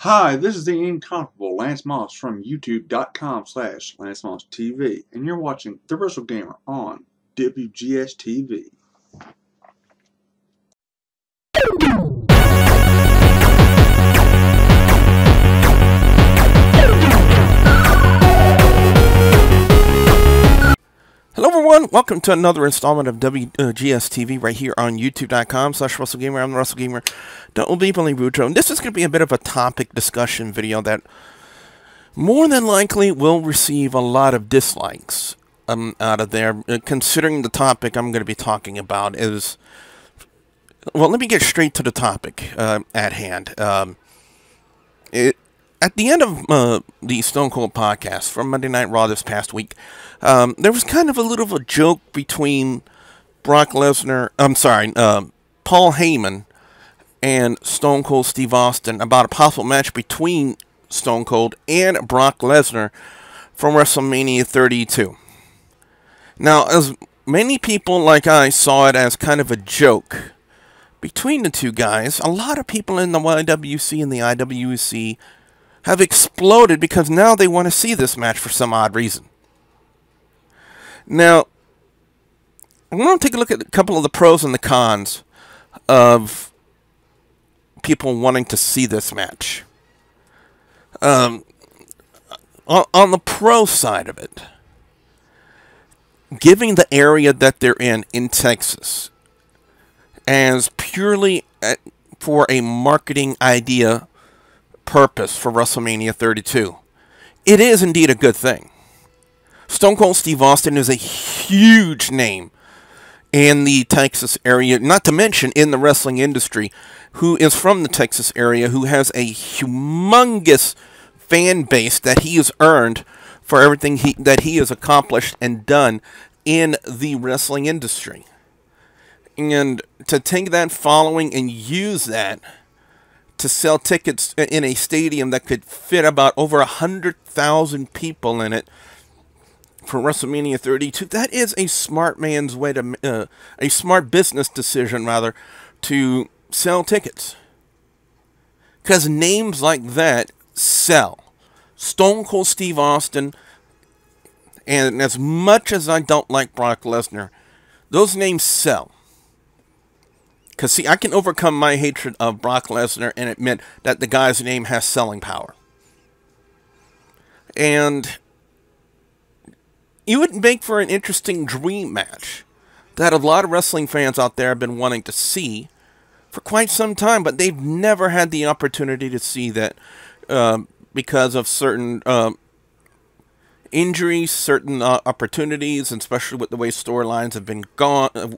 Hi, this is the incomparable Lance Moss from youtube.com/LanceMossTV, and you're watching The Wrestlegamer on WGS-TV. Hello everyone, welcome to another installment of WGS-TV right here on youtube.com/Wrestlegamer. I'm the Wrestlegamer, Woodrow, and this is going to be a bit of a topic discussion video that more than likely will receive a lot of dislikes out of there, considering the topic I'm going to be talking about is... Well, let me get straight to the topic at hand. At the end of the Stone Cold podcast from Monday Night Raw this past week, there was kind of a little of a joke between Paul Heyman and Stone Cold Steve Austin about a possible match between Stone Cold and Brock Lesnar from WrestleMania 32. Now, as many people like I saw it as kind of a joke between the two guys, a lot of people in the YWC and the IWC have exploded because now they want to see this match for some odd reason. Now, I want to take a look at a couple of the pros and the cons of people wanting to see this match. On the pro side of it, giving the area that they're in Texas as purely for a marketing idea purpose for WrestleMania 32, it is indeed a good thing. Stone Cold Steve Austin is a huge name in the Texas area, not to mention in the wrestling industry, who is from the Texas area, who has a humongous fan base that he has earned for everything that he has accomplished and done in the wrestling industry. And to take that following and use that to sell tickets in a stadium that could fit about over 100,000 people in it for WrestleMania 32, that is a smart man's way to, a smart business decision, rather, to sell tickets. Because names like that sell. Stone Cold Steve Austin, and as much as I don't like Brock Lesnar, those names sell. Because, see, I can overcome my hatred of Brock Lesnar and admit that the guy's name has selling power. And you would make for an interesting dream match that a lot of wrestling fans out there have been wanting to see for quite some time, but they've never had the opportunity to see that because of certain injuries, certain opportunities, and especially with the way storylines have been gone and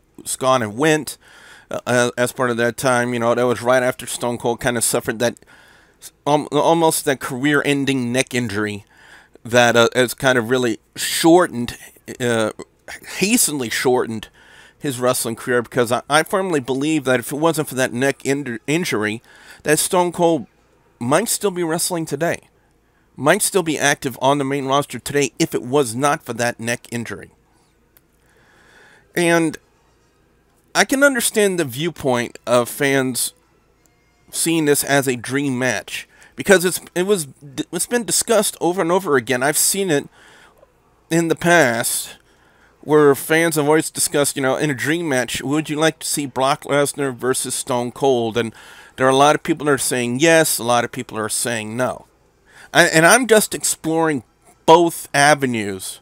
went. As part of that time, you know, that was right after Stone Cold kind of suffered that almost that career-ending neck injury that has kind of really shortened, hastily shortened his wrestling career. Because I firmly believe that if it wasn't for that neck injury, that Stone Cold might still be wrestling today, might still be active on the main roster today if it was not for that neck injury. And I can understand the viewpoint of fans seeing this as a dream match because it's been discussed over and over again. I've seen it in the past where fans have always discussed, you know, in a dream match, would you like to see Brock Lesnar versus Stone Cold? And there are a lot of people that are saying yes, a lot of people are saying no. And I'm just exploring both avenues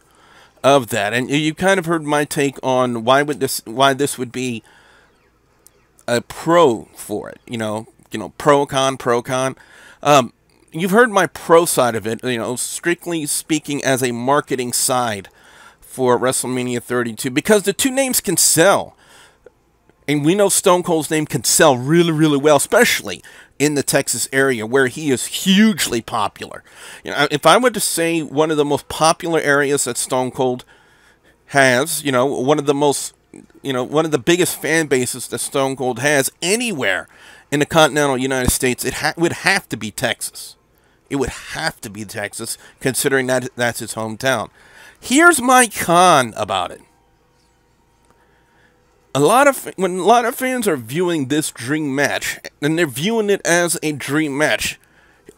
of that, and you kind of heard my take on why this would be a pro for it. You know, pro con. You've heard my pro side of it. You know, strictly speaking, as a marketing side for WrestleMania 32, because the two names can sell, and we know Stone Cold's name can sell really, really well, especially in the Texas area where he is hugely popular. You know, if I were to say one of the most popular areas that Stone Cold has, you know, one of the biggest fan bases that Stone Cold has anywhere in the continental United States, it would have to be Texas. It would have to be Texas, considering that that's his hometown. Here's my con about it. When a lot of fans are viewing this dream match, and they're viewing it as a dream match,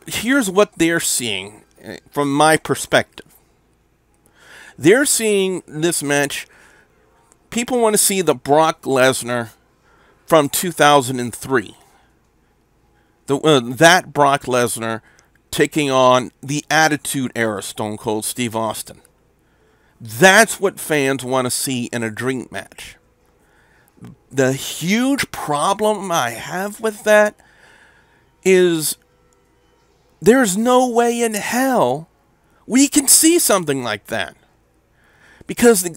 here's what they're seeing from my perspective. They're seeing this match. People want to see the Brock Lesnar from 2003. That Brock Lesnar taking on the Attitude Era Stone Cold Steve Austin. That's what fans want to see in a dream match. The huge problem I have with that is there's no way in hell we can see something like that. Because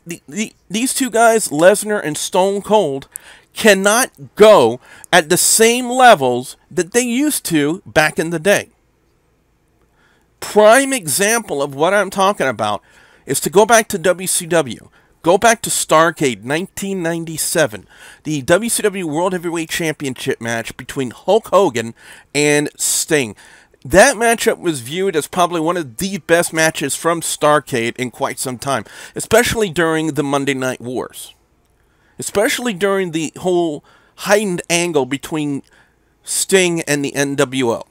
these two guys, Lesnar and Stone Cold, cannot go at the same levels that they used to back in the day. Prime example of what I'm talking about is to go back to WCW. Go back to Starrcade 1997, the WCW World Heavyweight Championship match between Hulk Hogan and Sting. That matchup was viewed as probably one of the best matches from Starrcade in quite some time, especially during the Monday Night Wars. Especially during the whole heightened angle between Sting and the NWO.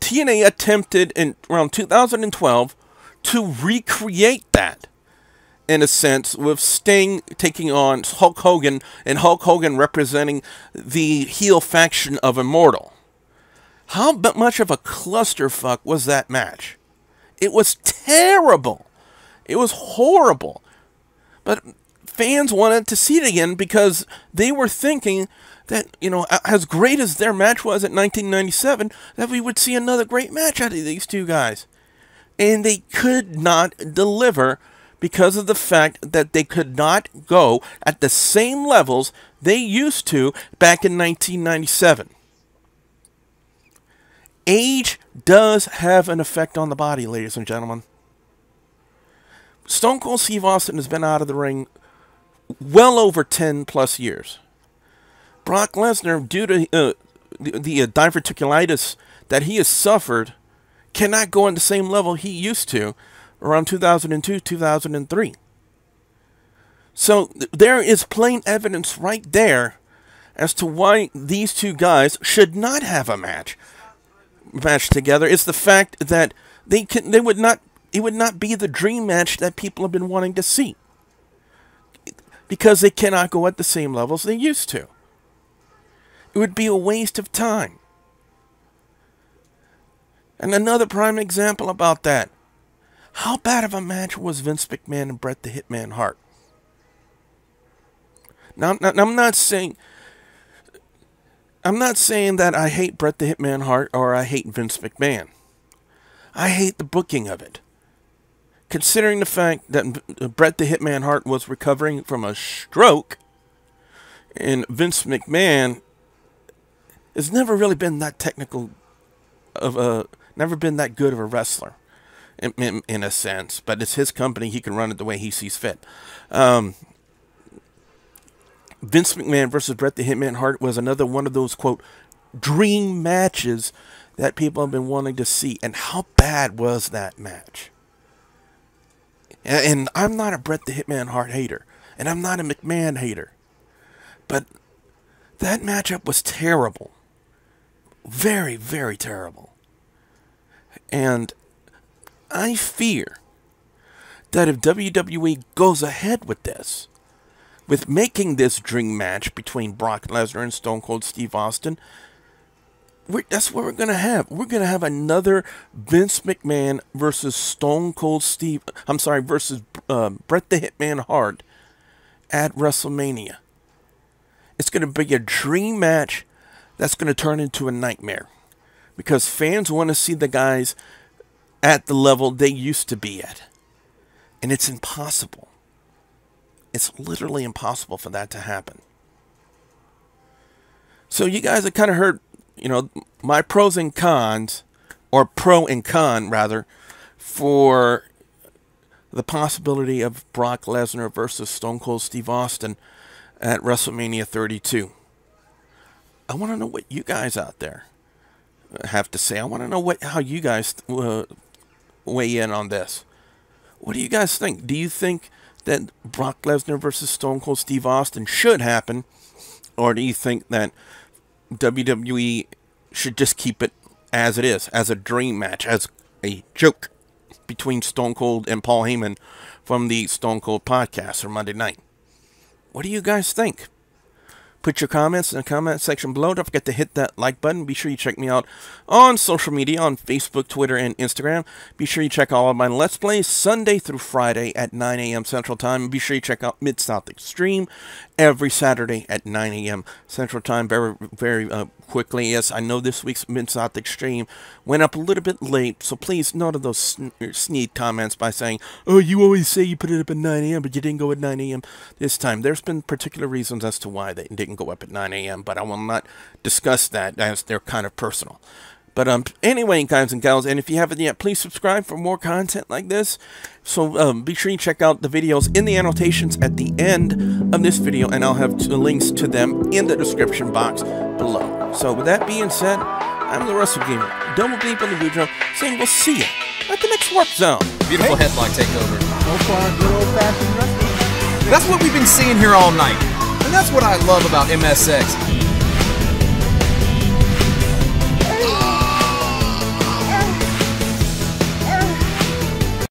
TNA attempted in around 2012 to recreate that, in a sense, with Sting taking on Hulk Hogan and Hulk Hogan representing the heel faction of Immortal. How much of a clusterfuck was that match? It was terrible. It was horrible. But fans wanted to see it again because they were thinking that, you know, as great as their match was at 1997, that we would see another great match out of these two guys. And they could not deliver because of the fact that they could not go at the same levels they used to back in 1997. Age does have an effect on the body, ladies and gentlemen. Stone Cold Steve Austin has been out of the ring well over 10 plus years. Brock Lesnar, due to the diverticulitis that he has suffered, cannot go on the same level he used to around 2002, 2003. So there is plain evidence right there as to why these two guys should not have a match together. It's the fact that it would not be the dream match that people have been wanting to see, because they cannot go at the same levels they used to. It would be a waste of time. And another prime example about that. How bad of a match was Vince McMahon and Bret the Hitman Hart? Now, I'm not saying that I hate Bret the Hitman Hart or I hate Vince McMahon. I hate the booking of it. Considering the fact that Bret the Hitman Hart was recovering from a stroke, and Vince McMahon has never really been that never been that good of a wrestler, in a sense. But it's his company; he can run it the way he sees fit. Vince McMahon versus Bret the Hitman Hart was another one of those, quote, dream matches that people have been wanting to see. And how bad was that match? And I'm not a Bret the Hitman Hart hater, and I'm not a McMahon hater, but that matchup was terrible. Very, very terrible. And I fear that if WWE goes ahead with this, with making this dream match between Brock Lesnar and Stone Cold Steve Austin, that's what we're going to have. We're going to have another Vince McMahon versus versus Bret the Hitman Hart at WrestleMania. It's going to be a dream match that's going to turn into a nightmare, because fans want to see the guys at the level they used to be at. And it's impossible. It's literally impossible for that to happen. So you guys have kind of heard, you know, my pros and cons, or pro and con rather, for the possibility of Brock Lesnar versus Stone Cold Steve Austin at WrestleMania 32. I want to know what you guys out there have to say. I want to know how you guys weigh in on this. What do you guys think? Do you think that Brock Lesnar versus Stone Cold Steve Austin should happen? Or do you think that WWE should just keep it as it is, as a dream match, as a joke between Stone Cold and Paul Heyman from the Stone Cold podcast or Monday night. What do you guys think? Put your comments in the comment section below. Don't forget to hit that like button. Be sure you check me out on social media, on Facebook, Twitter, and Instagram. Be sure you check all of my Let's Plays Sunday through Friday at 9 a.m. Central Time. And be sure you check out Mid South Xtreme every Saturday at 9 a.m. Central Time. Very, very quickly. Yes, I know this week's Mid South Xtreme went up a little bit late, so please none of those sneak comments by saying, oh, you always say you put it up at 9 a.m., but you didn't go at 9 a.m. this time. There's been particular reasons as to why they didn't go up at 9 a.m., but I will not discuss that as they're kind of personal. But anyway, guys and gals, and if you haven't yet, please subscribe for more content like this. So be sure you check out the videos in the annotations at the end of this video, and I'll have links to them in the description box below. So with that being said, I'm the Wrestlegamer, Double Bleep on the video, saying we'll see you at the next Warp Zone. Beautiful headlock takeover. So far, good old-fashioned wrestling. That's what we've been seeing here all night. And that's what I love about MSX.